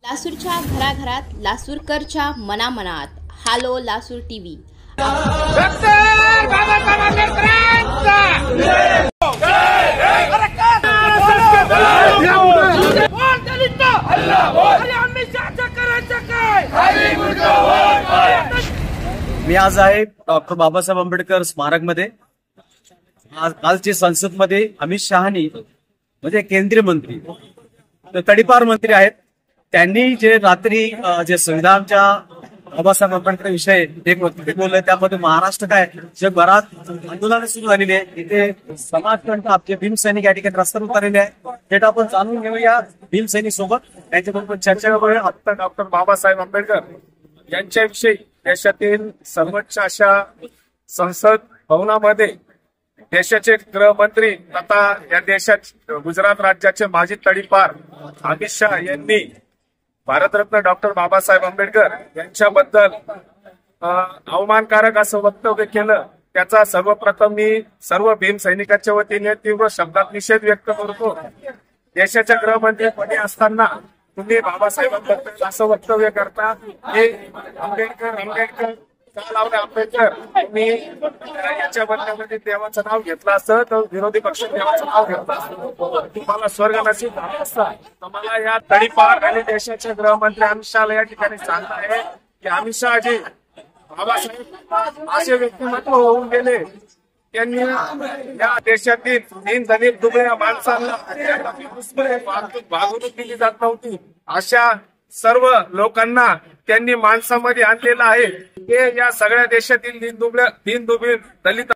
लासूरच्या घराघरात, लासूरकरच्या मनामनात. Hello Lasur TV. मी आज आहे डॉक्टर बाबासाहेब आंबेडकर स्मारक मध्ये. कालची संसद मध्ये अमित शहानी म्हणजे केंद्रीय मंत्री तडीपार मंत्री आहेत, त्यांनी जे रात्री जे संविधानच्या बाबासाहेब आंबेडकर विषय एक वक्तव्य बोलले, त्यामध्ये महाराष्ट्र काय जगभरात आंदोलन सुरू झालेली आहे. इथे समाजकंठ आपले भीमसैनिक या ठिकाणी रस्त्यावर उतरलेले आहे. थेट आपण जाणून घेऊया भीमसैनिक सोबत, त्यांच्याबरोबर चर्चा करूया. आता डॉक्टर बाबासाहेब आंबेडकर यांच्याविषयी देशातील सर्वोच्च अशा संसद भवनामध्ये देशाचे गृहमंत्री तथा या देशात गुजरात राज्याचे माजी तडीपार अमित शहा यांनी भारतरत्न डॉक्टर बाबासाहेब आंबेडकर यांच्याबद्दल अवमानकारक असं वक्तव्य केलं. त्याचा सर्वप्रथम मी सर्व भीम सैनिकांच्या वतीने तीव्र शब्दात निषेध व्यक्त करतो. देशाच्या गृहमंत्रीपदी असताना तुम्ही बाबासाहेब आंबेडकर असं वक्तव्य करता. हे आंबेडकर आंबेडकर तुम्ही याच्या बदल्यामध्ये देवाचं नाव घेतलं असतं तर विरोधी पक्ष देवाचं नाव घेतलं असतं, तुम्हाला स्वर्ग नसीब झाला असता. तुम्हाला या तडीपार आणि देशाचे गृहमंत्री अमित शहा या ठिकाणी सांगत आहे की अमित शहाजी बाबासाहेब असे व्यक्तिमत्व होऊन गेले, त्यांनी या देशातील दीनदलित दुबळ्या माणसांना वागणूक दिली जात नव्हती. अशा सर्व लोकांना त्यांनी माणसामध्ये आणलेलं आहे. हे या सगळ्या देशातील दीनदुबळे दलित